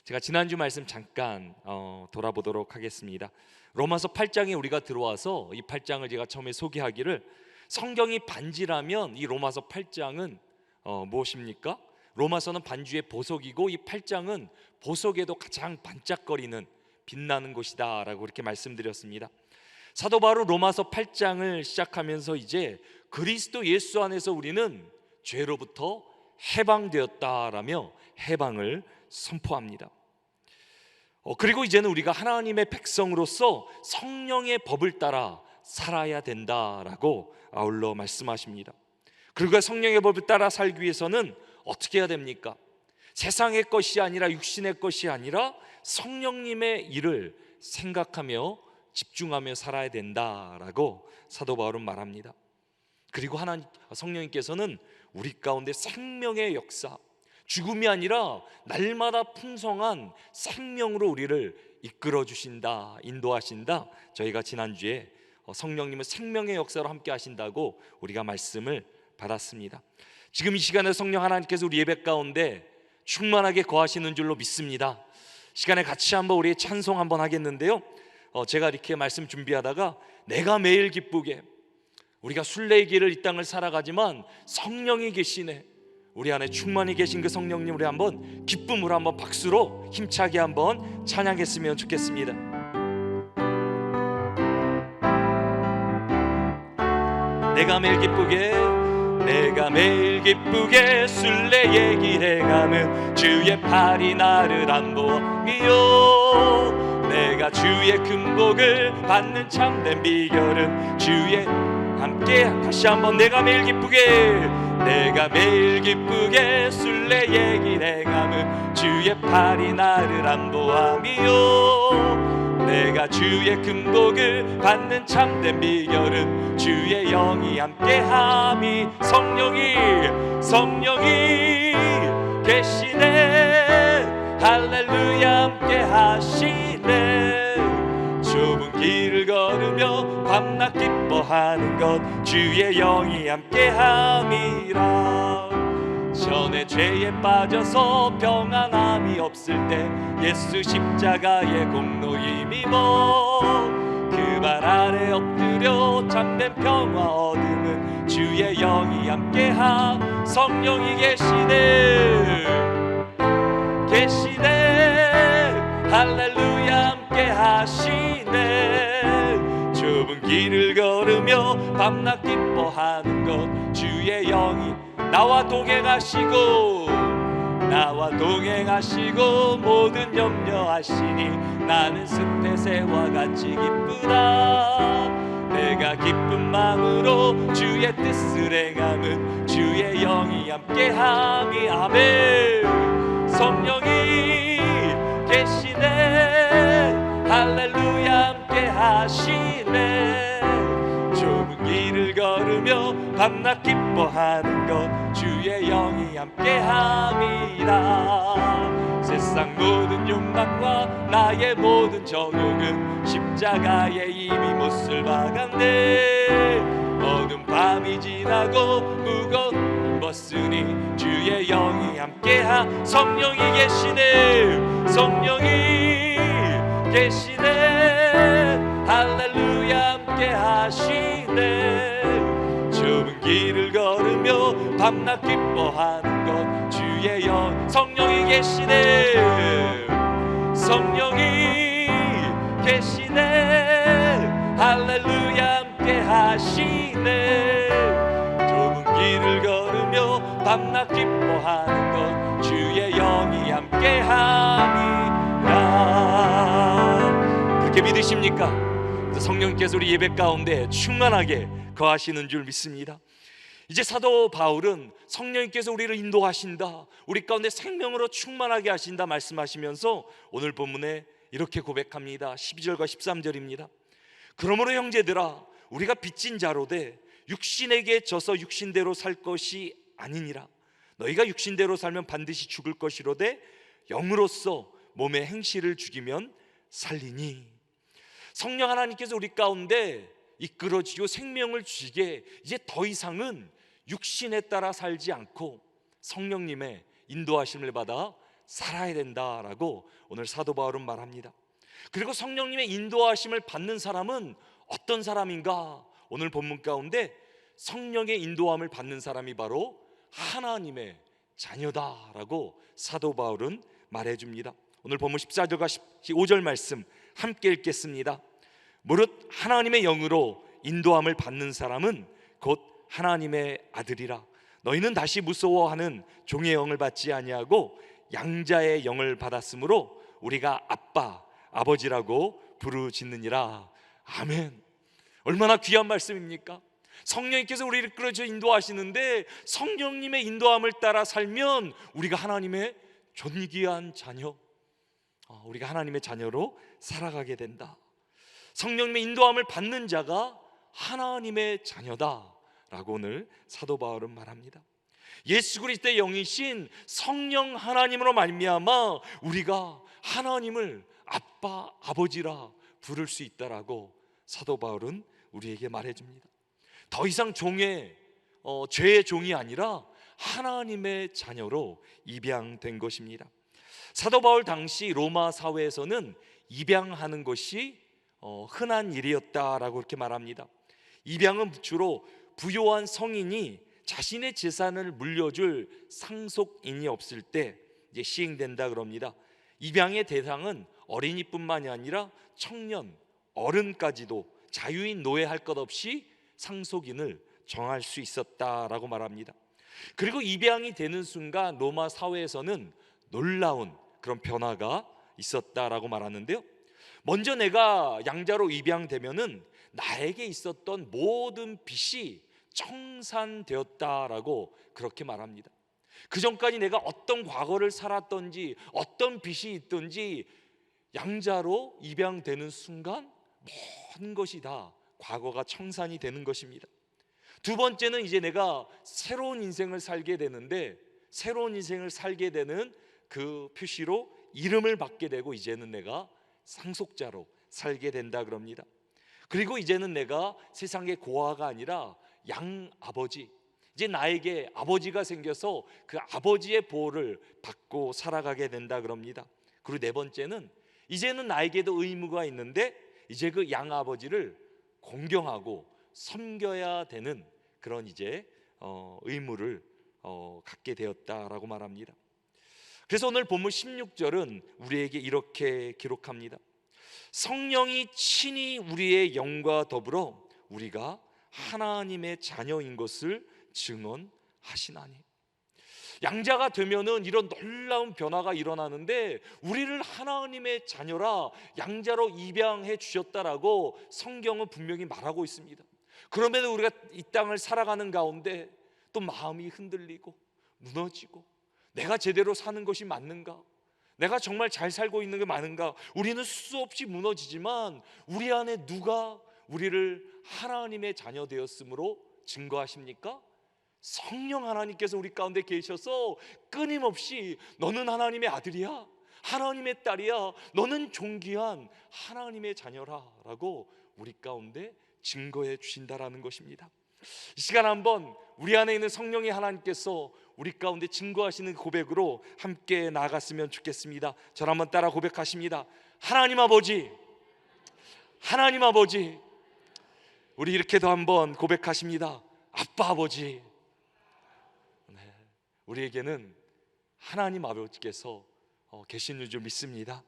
제가 지난주 말씀 잠깐 돌아보도록 하겠습니다. 로마서 8장에 우리가 들어와서 이 8장을 제가 처음에 소개하기를, 성경이 반지라면 이 로마서 8장은 무엇입니까? 로마서는 반주의 보석이고 이 8장은 보석에도 가장 반짝거리는 빛나는 곳이다 라고 그렇게 말씀드렸습니다. 사도 바울은 로마서 8장을 시작하면서 이제 그리스도 예수 안에서 우리는 죄로부터 해방되었다라며 해방을 선포합니다. 그리고 이제는 우리가 하나님의 백성으로서 성령의 법을 따라 살아야 된다라고 아울러 말씀하십니다. 그리고 성령의 법을 따라 살기 위해서는 어떻게 해야 됩니까? 세상의 것이 아니라 육신의 것이 아니라 성령님의 일을 생각하며 집중하며 살아야 된다라고 사도 바울은 말합니다. 그리고 성령님께서는 우리 가운데 생명의 역사, 죽음이 아니라 날마다 풍성한 생명으로 우리를 이끌어 주신다, 인도하신다. 저희가 지난주에 성령님은 생명의 역사로 함께 하신다고 우리가 말씀을 받았습니다. 지금 이 시간에 성령 하나님께서 우리 예배 가운데 충만하게 거하시는 줄로 믿습니다. 시간에 같이 한번 우리 찬송 한번 하겠는데요, 제가 이렇게 말씀 준비하다가 내가 매일 기쁘게, 우리가 순례의 길을 이 땅을 살아가지만 성령이 계시네, 우리 안에 충만히 계신 그 성령님, 우리 한번 기쁨으로 한번 박수로 힘차게 한번 찬양했으면 좋겠습니다. 내가 매일 기쁘게 순례의 길 행하면 주의 팔이 나를 안보하며, 내가 주의 큰 복을 받는 참된 비결은 주의 함께. 다시 한번 내가 매일 기쁘게 순례의 길 행하면 주의 팔이 나를 안보하며, 내가 주의 큰 복을 받는 참된 비결은 주의 영이 함께함이. 성령이 계시네, 할렐루야 함께 하시네. 좁은 길을 걸으며 밤낮 기뻐하는 것 주의 영이 함께함이라. 전에 죄에 빠져서 평안함이 없을 때 예수 십자가의 공로 힘입어 그 발 아래 엎드려 참된 평화 얻으면 주의 영이 함께함. 성령이 계시네, 할렐루야 함께 하시네. 좁은 길을 걸으며 밤낮 기뻐하는 것 주의 영이 나와 동행하시고 모든 염려하시니 나는 숲의 새와 같이 기쁘다. 내가 기쁜 마음으로 주의 뜻을 행함은 주의 영이 함께함이. 아멘. 성령이 계시네, 할렐루야 함께 하시네. 좁은 길을 걸으며 밤낮 기뻐하는 것 주의 영이 함께함이라. 세상 모든 욕망과 나의 모든 정욕은 십자가에 이미 못을 박았네. 어두운 밤이 지나고 무거운 벗으니 주의 영이 함께하. 성령이 계시네, 할렐루야 함께 하시네. 좁은 길을 걸으며 밤낮 기뻐하는 것 주의 영. 성령이 계시네, 할렐루야 함께 하시네. 좁은 길을 걸으며 밤낮 기뻐하는 것 주의 영이 함께함이라. 그렇게 믿으십니까? 성령께서 우리 예배 가운데 충만하게 거하시는 줄 믿습니다. 이제 사도 바울은 성령님께서 우리를 인도하신다, 우리 가운데 생명으로 충만하게 하신다 말씀하시면서 오늘 본문에 이렇게 고백합니다. 12절과 13절입니다. 그러므로 형제들아, 우리가 빚진 자로 돼 육신에게 져서 육신대로 살 것이 아니니라. 너희가 육신대로 살면 반드시 죽을 것이로되 영으로서 몸의 행실을 죽이면 살리니. 성령 하나님께서 우리 가운데 이끌어주시고 생명을 주시게 이제 더 이상은 육신에 따라 살지 않고 성령님의 인도하심을 받아 살아야 된다라고 오늘 사도 바울은 말합니다. 그리고 성령님의 인도하심을 받는 사람은 어떤 사람인가? 오늘 본문 가운데 성령의 인도함을 받는 사람이 바로 하나님의 자녀다라고 사도 바울은 말해줍니다. 오늘 본문 14절과 15절 말씀 함께 읽겠습니다. 무릇 하나님의 영으로 인도함을 받는 사람은 곧 하나님의 아들이라. 너희는 다시 무서워하는 종의 영을 받지 아니하고 양자의 영을 받았으므로 우리가 아빠, 아버지라고 부르짖느니라. 아멘. 얼마나 귀한 말씀입니까? 성령님께서 우리를 이끌어줘 인도하시는데 성령님의 인도함을 따라 살면 우리가 하나님의 존귀한 자녀, 우리가 하나님의 자녀로 살아가게 된다. 성령님의 인도함을 받는 자가 하나님의 자녀다라고 오늘 사도 바울은 말합니다. 예수 그리스도의 영이신 성령 하나님으로 말미암아 우리가 하나님을 아빠, 아버지라 부를 수 있다라고 사도 바울은 우리에게 말해줍니다. 더 이상 죄의 종이 아니라 하나님의 자녀로 입양된 것입니다. 사도 바울 당시 로마 사회에서는 입양하는 것이 흔한 일이었다라고 그렇게 말합니다. 입양은 주로 부요한 성인이 자신의 재산을 물려줄 상속인이 없을 때 이제 시행된다 그럽니다. 입양의 대상은 어린이뿐만이 아니라 청년, 어른까지도 자유인 노예할 것 없이 상속인을 정할 수 있었다라고 말합니다. 그리고 입양이 되는 순간 로마 사회에서는 놀라운 그런 변화가 있었다라고 말하는데요. 먼저 내가 양자로 입양되면은 나에게 있었던 모든 빚이 청산되었다라고 그렇게 말합니다. 그 전까지 내가 어떤 과거를 살았던지 어떤 빚이 있던지 양자로 입양되는 순간 모든 것이 다 과거가 청산이 되는 것입니다. 두 번째는 이제 내가 새로운 인생을 살게 되는데 새로운 인생을 살게 되는 그 표시로 이름을 받게 되고 이제는 내가 상속자로 살게 된다 그럽니다. 그리고 이제는 내가 세상의 고아가 아니라 양아버지, 이제 나에게 아버지가 생겨서 그 아버지의 보호를 받고 살아가게 된다 그럽니다. 그리고 네 번째는 이제는 나에게도 의무가 있는데 이제 그 양아버지를 공경하고 섬겨야 되는 그런 이제 의무를 갖게 되었다라고 말합니다. 그래서 오늘 본문 16절은 우리에게 이렇게 기록합니다. 성령이 친히 우리의 영과 더불어 우리가 하나님의 자녀인 것을 증언하시나니. 양자가 되면은 이런 놀라운 변화가 일어나는데 우리를 하나님의 자녀라 양자로 입양해 주셨다라고 성경은 분명히 말하고 있습니다. 그럼에도 우리가 이 땅을 살아가는 가운데 또 마음이 흔들리고 무너지고 내가 제대로 사는 것이 맞는가? 내가 정말 잘 살고 있는 게 맞는가? 우리는 수없이 무너지지만 우리 안에 누가 우리를 하나님의 자녀 되었으므로 증거하십니까? 성령 하나님께서 우리 가운데 계셔서 끊임없이 너는 하나님의 아들이야, 하나님의 딸이야, 너는 존귀한 하나님의 자녀라 라고 우리 가운데 증거해 주신다라는 것입니다. 이 시간 한번 우리 안에 있는 성령의 하나님께서 우리 가운데 증거하시는 고백으로 함께 나아갔으면 좋겠습니다. 저를 한번 따라 고백하십니다. 하나님 아버지, 하나님 아버지. 우리 이렇게도 한번 고백하십니다. 아빠 아버지. 네, 우리에게는 하나님 아버지께서 계신 줄 믿습니다.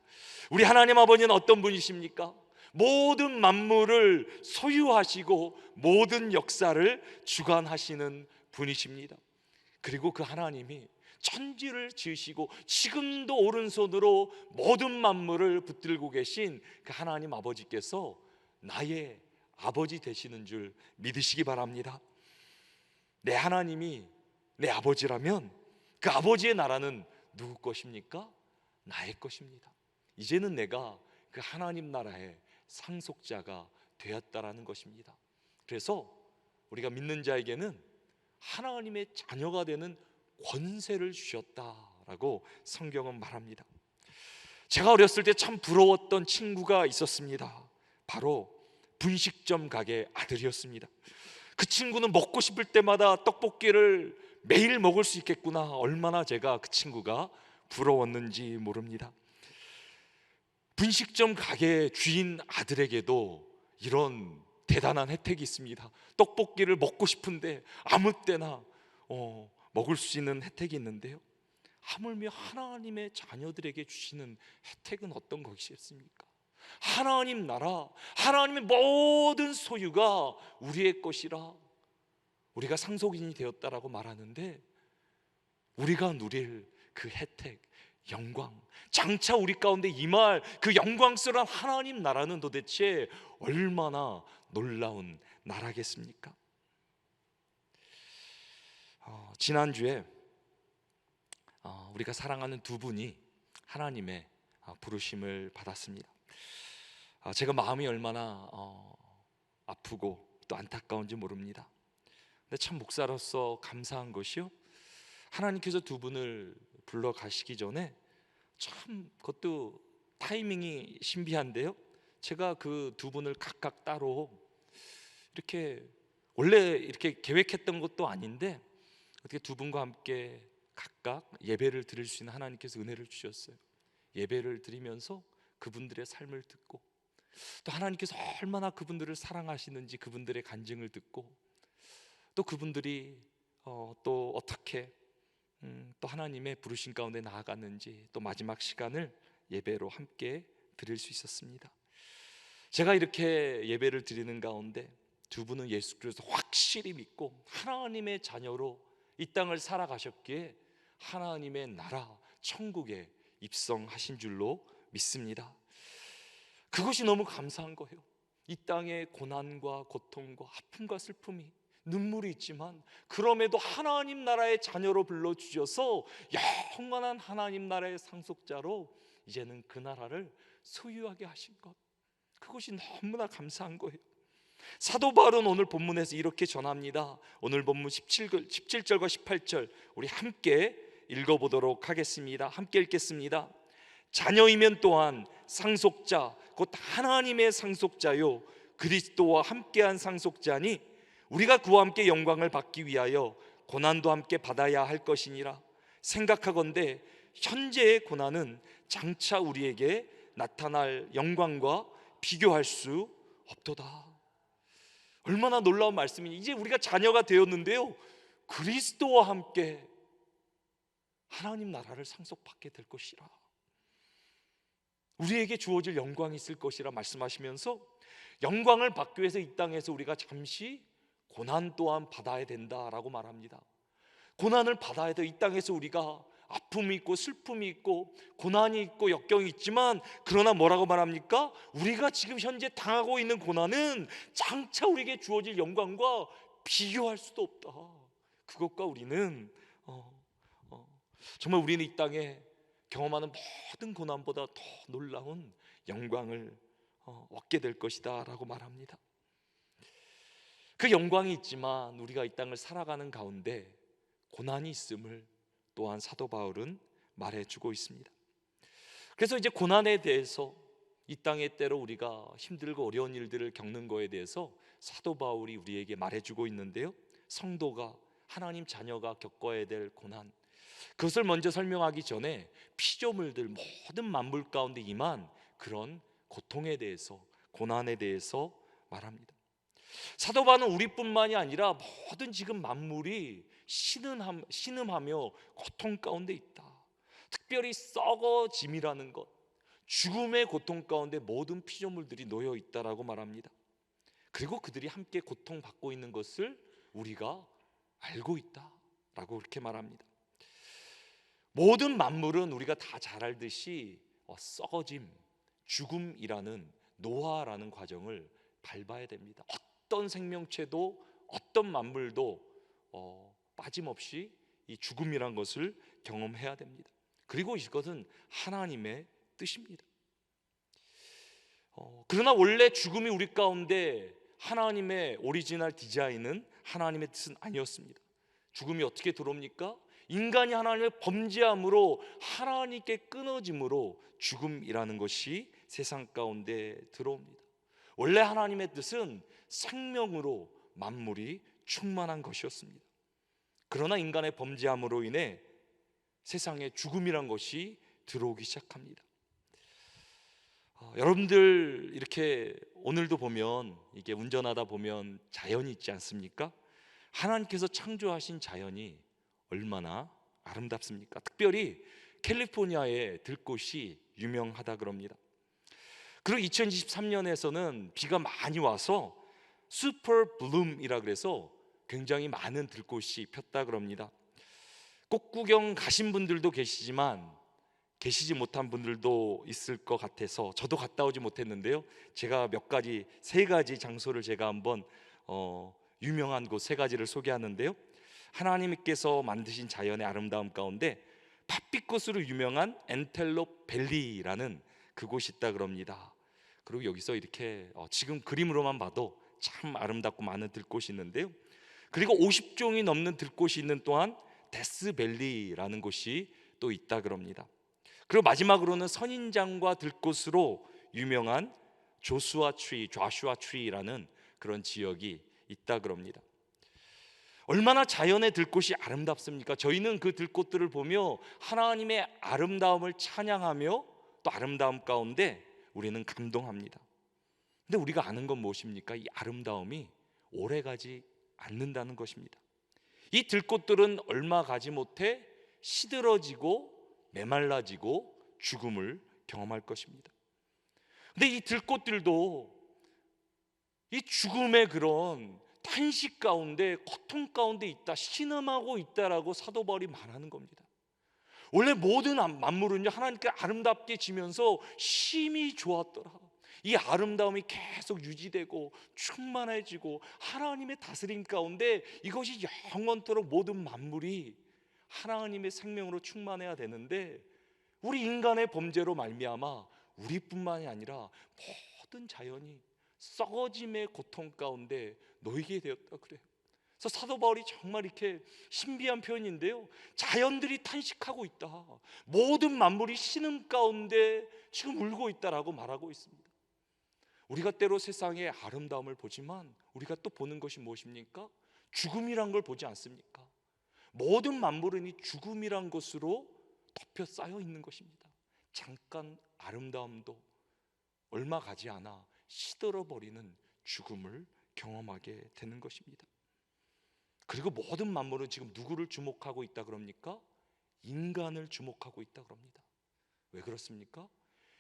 우리 하나님 아버지는 어떤 분이십니까? 모든 만물을 소유하시고 모든 역사를 주관하시는 분이십니다. 그리고 그 하나님이 천지를 지으시고 지금도 오른손으로 모든 만물을 붙들고 계신 그 하나님 아버지께서 나의 아버지 되시는 줄 믿으시기 바랍니다. 내 하나님이 내 아버지라면 그 아버지의 나라는 누구 것입니까? 나의 것입니다. 이제는 내가 그 하나님 나라의 상속자가 되었다라는 것입니다. 그래서 우리가 믿는 자에게는 하나님의 자녀가 되는 권세를 주셨다라고 성경은 말합니다. 제가 어렸을 때 참 부러웠던 친구가 있었습니다. 바로 분식점 가게 아들이었습니다. 그 친구는 먹고 싶을 때마다 떡볶이를 매일 먹을 수 있겠구나, 얼마나 제가 그 친구가 부러웠는지 모릅니다. 분식점 가게 주인 아들에게도 이런 대단한 혜택이 있습니다. 떡볶이를 먹고 싶은데 아무 때나 먹을 수 있는 혜택이 있는데요, 하물며 하나님의 자녀들에게 주시는 혜택은 어떤 것이었습니까? 하나님 나라, 하나님의 모든 소유가 우리의 것이라 우리가 상속인이 되었다라고 말하는데, 우리가 누릴 그 혜택, 영광, 장차 우리 가운데 임할 그 영광스러운 하나님 나라는 도대체 얼마나 놀라운 나라겠습니까? 지난주에 우리가 사랑하는 두 분이 하나님의 부르심을 받았습니다. 제가 마음이 얼마나 아프고 또 안타까운지 모릅니다. 근데 참 목사로서 감사한 것이요, 하나님께서 두 분을 불러 가시기 전에 참 그것도 타이밍이 신비한데요, 제가 그 두 분을 각각 따로 이렇게 원래 이렇게 계획했던 것도 아닌데 어떻게 두 분과 함께 각각 예배를 드릴 수 있는 하나님께서 은혜를 주셨어요. 예배를 드리면서 그분들의 삶을 듣고 또 하나님께서 얼마나 그분들을 사랑하시는지 그분들의 간증을 듣고 또 그분들이 또 어떻게 또 하나님의 부르신 가운데 나아갔는지 또 마지막 시간을 예배로 함께 드릴 수 있었습니다. 제가 이렇게 예배를 드리는 가운데 두 분은 예수 그리스도 확실히 믿고 하나님의 자녀로 이 땅을 살아가셨기에 하나님의 나라 천국에 입성하신 줄로 믿습니다. 그것이 너무 감사한 거예요. 이 땅의 고난과 고통과 아픔과 슬픔이 눈물이 있지만 그럼에도 하나님 나라의 자녀로 불러주셔서 영원한 하나님 나라의 상속자로 이제는 그 나라를 소유하게 하신 것, 그것이 너무나 감사한 거예요. 사도 바울은 오늘 본문에서 이렇게 전합니다. 오늘 본문 17절과 18절 우리 함께 읽어보도록 하겠습니다. 함께 읽겠습니다. 자녀이면 또한 상속자 곧 하나님의 상속자요 그리스도와 함께한 상속자니 우리가 그와 함께 영광을 받기 위하여 고난도 함께 받아야 할 것이니라. 생각하건대 현재의 고난은 장차 우리에게 나타날 영광과 비교할 수 없도다. 얼마나 놀라운 말씀이니. 이제 우리가 자녀가 되었는데요, 그리스도와 함께 하나님 나라를 상속받게 될 것이라, 우리에게 주어질 영광이 있을 것이라 말씀하시면서 영광을 받기 위해서 이 땅에서 우리가 잠시 고난 또한 받아야 된다라고 말합니다. 고난을 받아야 돼. 이 땅에서 우리가 아픔이 있고 슬픔이 있고 고난이 있고 역경이 있지만, 그러나 뭐라고 말합니까? 우리가 지금 현재 당하고 있는 고난은 장차 우리에게 주어질 영광과 비교할 수도 없다. 그것과 우리는 정말 우리는 이 땅에 경험하는 모든 고난보다 더 놀라운 영광을 얻게 될 것이다 라고 말합니다. 그 영광이 있지만 우리가 이 땅을 살아가는 가운데 고난이 있음을 또한 사도 바울은 말해주고 있습니다. 그래서 이제 고난에 대해서 이 땅에 때로 우리가 힘들고 어려운 일들을 겪는 거에 대해서 사도 바울이 우리에게 말해주고 있는데요, 성도가 하나님 자녀가 겪어야 될 고난, 그것을 먼저 설명하기 전에 피조물들 모든 만물 가운데 임한 그런 고통에 대해서, 고난에 대해서 말합니다. 사도 바울은 우리뿐만이 아니라 모든 지금 만물이 신음하며 고통 가운데 있다. 특별히 썩어짐이라는 것, 죽음의 고통 가운데 모든 피조물들이 놓여 있다라고 말합니다. 그리고 그들이 함께 고통받고 있는 것을 우리가 알고 있다라고 그렇게 말합니다. 모든 만물은 우리가 다 잘 알듯이 썩어짐, 죽음이라는 노화라는 과정을 밟아야 됩니다. 어떤 생명체도 어떤 만물도 빠짐없이 이 죽음이란 것을 경험해야 됩니다. 그리고 이것은 하나님의 뜻입니다. 그러나 원래 죽음이 우리 가운데 하나님의 오리지널 디자인은 하나님의 뜻은 아니었습니다. 죽음이 어떻게 들어옵니까? 인간이 하나님을 범죄함으로 하나님께 끊어짐으로 죽음이라는 것이 세상 가운데 들어옵니다. 원래 하나님의 뜻은 생명으로 만물이 충만한 것이었습니다. 그러나 인간의 범죄함으로 인해 세상에 죽음이란 것이 들어오기 시작합니다. 여러분들 이렇게 오늘도 보면 이게 운전하다 보면 자연이 있지 않습니까? 하나님께서 창조하신 자연이 얼마나 아름답습니까? 특별히 캘리포니아의 들꽃이 유명하다 그럽니다. 그리고 2023년에서는 비가 많이 와서 슈퍼 블룸이라 그래서 굉장히 많은 들꽃이 폈다 그럽니다. 꽃 구경 가신 분들도 계시지만 계시지 못한 분들도 있을 것 같아서 저도 갔다 오지 못했는데요. 제가 세 가지 장소를 제가 한번 유명한 곳 세 가지를 소개하는데요. 하나님께서 만드신 자연의 아름다움 가운데 팥빛꽃으로 유명한 엔텔롭 밸리라는 그곳이 있다 그럽니다. 그리고 여기서 이렇게 지금 그림으로만 봐도 참 아름답고 많은 들꽃이 있는데요. 그리고 50종이 넘는 들꽃이 있는 또한 데스밸리라는 곳이 또 있다 그럽니다. 그리고 마지막으로는 선인장과 들꽃으로 유명한 조슈아 트리라는 그런 지역이 있다 그럽니다. 얼마나 자연의 들꽃이 아름답습니까? 저희는 그 들꽃들을 보며 하나님의 아름다움을 찬양하며 또 아름다움 가운데 우리는 감동합니다. 근데 우리가 아는 건 무엇입니까? 이 아름다움이 오래가지 않는다는 것입니다. 이 들꽃들은 얼마 가지 못해 시들어지고 메말라지고 죽음을 경험할 것입니다. 근데 이 들꽃들도 이 죽음의 그런 탄식 가운데, 고통 가운데 있다, 신음하고 있다라고 사도 바울이 말하는 겁니다. 원래 모든 만물은요 하나님께 아름답게 지면서 심히 좋았더라. 이 아름다움이 계속 유지되고 충만해지고 하나님의 다스림 가운데 이것이 영원토록 모든 만물이 하나님의 생명으로 충만해야 되는데, 우리 인간의 범죄로 말미암아 우리뿐만이 아니라 모든 자연이 썩어짐의 고통 가운데 놓이게 되었다 그래요. 그래서 사도 바울이 정말 이렇게 신비한 표현인데요, 자연들이 탄식하고 있다, 모든 만물이 신음 가운데 지금 울고 있다라고 말하고 있습니다. 우리가 때로 세상의 아름다움을 보지만 우리가 또 보는 것이 무엇입니까? 죽음이란 걸 보지 않습니까? 모든 만물은 이 죽음이란 것으로 덮여 쌓여 있는 것입니다. 잠깐 아름다움도 얼마 가지 않아 시들어버리는 죽음을 경험하게 되는 것입니다. 그리고 모든 만물은 지금 누구를 주목하고 있다 그럽니까? 인간을 주목하고 있다 그럽니다. 왜 그렇습니까?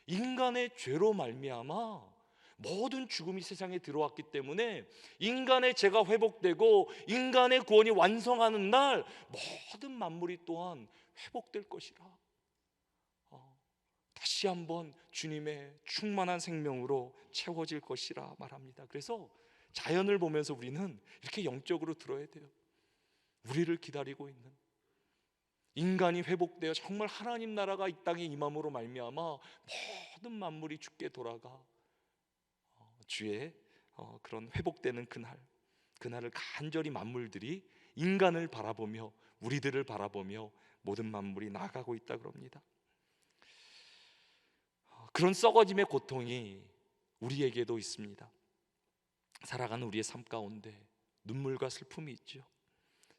인간의 죄로 말미암아 모든 죽음이 세상에 들어왔기 때문에 인간의 죄가 회복되고 인간의 구원이 완성하는 날 모든 만물이 또한 회복될 것이라, 다시 한번 주님의 충만한 생명으로 채워질 것이라 말합니다. 그래서 자연을 보면서 우리는 이렇게 영적으로 들어야 돼요. 우리를 기다리고 있는 인간이 회복되어 정말 하나님 나라가 이 땅에 임함으로 말미암아 모든 만물이 주께 돌아가 주의 그런 회복되는 그날을 간절히 만물들이 인간을 바라보며 우리들을 바라보며 모든 만물이 나아가고 있다 그럽니다. 그런 썩어짐의 고통이 우리에게도 있습니다. 살아가는 우리의 삶 가운데 눈물과 슬픔이 있죠.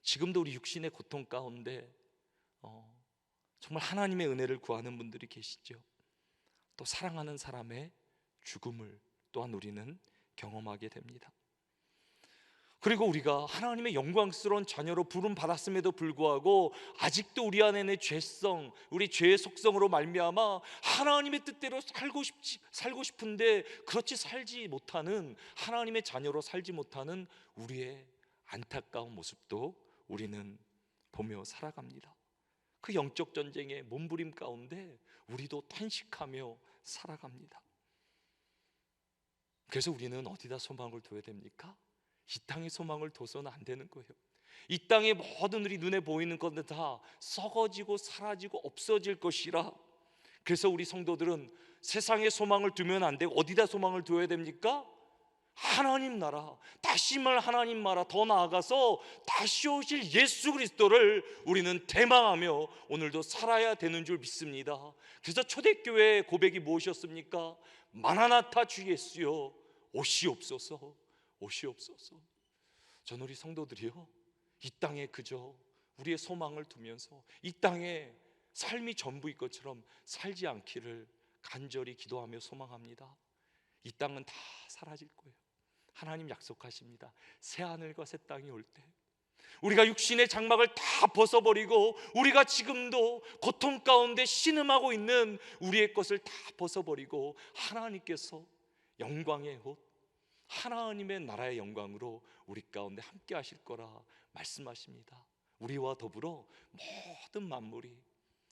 지금도 우리 육신의 고통 가운데 정말 하나님의 은혜를 구하는 분들이 계시죠. 또 사랑하는 사람의 죽음을 또한 우리는 경험하게 됩니다. 그리고 우리가 하나님의 영광스러운 자녀로 부름 받았음에도 불구하고 아직도 우리 안에는 죄성, 우리 죄의 속성으로 말미암아 하나님의 뜻대로 살고 싶은데 그렇지 살지 못하는, 하나님의 자녀로 살지 못하는 우리의 안타까운 모습도 우리는 보며 살아갑니다. 그 영적 전쟁의 몸부림 가운데 우리도 탄식하며 살아갑니다. 그래서 우리는 어디다 소망을 둬야 됩니까? 이 땅에 소망을 둬서는 안 되는 거예요. 이 땅의 모든 우리 눈에 보이는 것들 다 썩어지고 사라지고 없어질 것이라. 그래서 우리 성도들은 세상에 소망을 두면 안 되고 어디다 소망을 둬야 됩니까? 하나님 나라, 다시 말 하나님 나라, 더 나아가서 다시 오실 예수 그리스도를 우리는 대망하며 오늘도 살아야 되는 줄 믿습니다. 그래서 초대교회의 고백이 무엇이었습니까? 마나나타 주 예수여 오시옵소서, 오시옵소서. 저는 우리 성도들이요 이 땅에 그저 우리의 소망을 두면서 이 땅에 삶이 전부일 것처럼 살지 않기를 간절히 기도하며 소망합니다. 이 땅은 다 사라질 거예요. 하나님 약속하십니다. 새 하늘과 새 땅이 올 때 우리가 육신의 장막을 다 벗어버리고, 우리가 지금도 고통 가운데 신음하고 있는 우리의 것을 다 벗어버리고, 하나님께서 영광의 옷, 하나님의 나라의 영광으로 우리 가운데 함께 하실 거라 말씀하십니다. 우리와 더불어 모든 만물이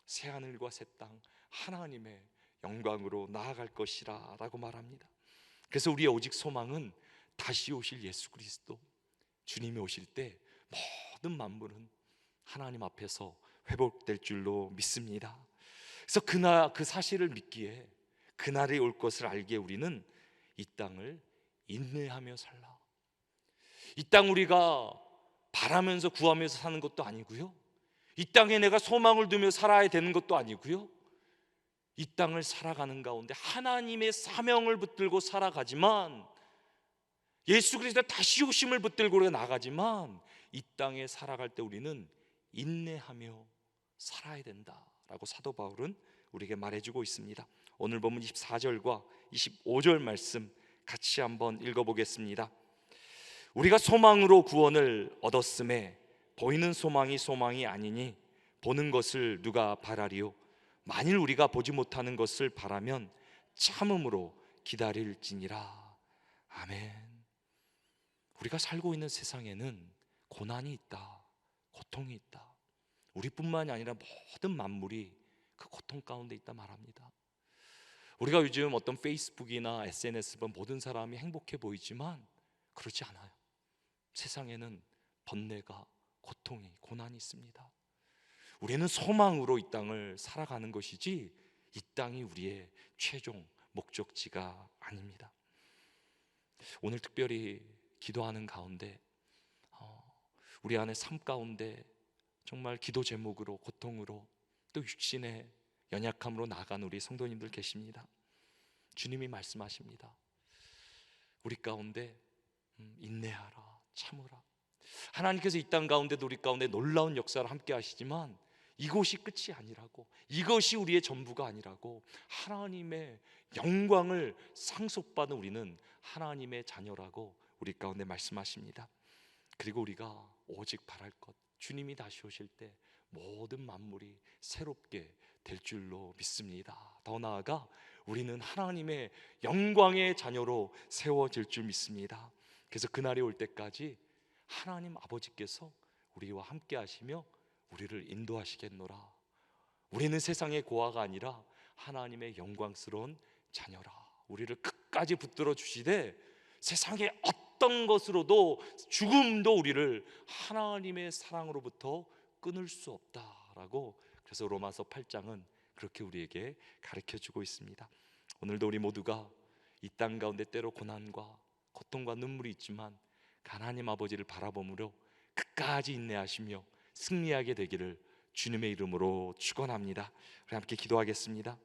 새 하늘과 새 땅, 하나님의 영광으로 나아갈 것이라 라고 말합니다. 그래서 우리의 오직 소망은 다시 오실 예수 그리스도, 주님이 오실 때 모든 만물은 하나님 앞에서 회복될 줄로 믿습니다. 그래서 그 사실을 믿기에, 그날이 올 것을 알기에 우리는 이 땅을 인내하며 살라. 이 땅 우리가 바라면서 구하면서 사는 것도 아니고요, 이 땅에 내가 소망을 두며 살아야 되는 것도 아니고요, 이 땅을 살아가는 가운데 하나님의 사명을 붙들고 살아가지만, 예수 그리스도 다시 오심을 붙들고 우리가 나가지만, 이 땅에 살아갈 때 우리는 인내하며 살아야 된다라고 사도 바울은 우리에게 말해주고 있습니다. 오늘 본문 24절과 25절 말씀 같이 한번 읽어보겠습니다. 우리가 소망으로 구원을 얻었음에 보이는 소망이 소망이 아니니 보는 것을 누가 바라리요? 만일 우리가 보지 못하는 것을 바라면 참음으로 기다릴지니라. 아멘. 우리가 살고 있는 세상에는 고난이 있다, 고통이 있다. 우리뿐만이 아니라 모든 만물이 그 고통 가운데 있다 말합니다. 우리가 요즘 어떤 페이스북이나 SNS 보면 모든 사람이 행복해 보이지만 그렇지 않아요. 세상에는 번뇌가, 고통이, 고난이 있습니다. 우리는 소망으로 이 땅을 살아가는 것이지 이 땅이 우리의 최종 목적지가 아닙니다. 오늘 특별히 기도하는 가운데 우리 안에 삶 가운데 정말 기도 제목으로, 고통으로, 또 육신의 연약함으로 나아간 우리 성도님들 계십니다. 주님이 말씀하십니다. 우리 가운데 인내하라, 참으라. 하나님께서 이 땅 가운데도 우리 가운데 놀라운 역사를 함께 하시지만 이곳이 끝이 아니라고, 이것이 우리의 전부가 아니라고, 하나님의 영광을 상속받은 우리는 하나님의 자녀라고 우리 가운데 말씀하십니다. 그리고 우리가 오직 바랄 것, 주님이 다시 오실 때 모든 만물이 새롭게 될 줄로 믿습니다. 더 나아가 우리는 하나님의 영광의 자녀로 세워질 줄 믿습니다. 그래서 그날이 올 때까지 하나님 아버지께서 우리와 함께 하시며 우리를 인도하시겠노라. 우리는 세상의 고아가 아니라 하나님의 영광스러운 자녀라. 우리를 끝까지 붙들어 주시되 세상의 어떤 것으로도, 죽음도 우리를 하나님의 사랑으로부터 끊을 수 없다라고, 그래서 로마서 8장은 그렇게 우리에게 가르쳐주고 있습니다. 오늘도 우리 모두가 이 땅 가운데 때로 고난과 고통과 눈물이 있지만 하나님 아버지를 바라보므로 끝까지 인내하시며 승리하게 되기를 주님의 이름으로 축원합니다. 우리 함께 기도하겠습니다.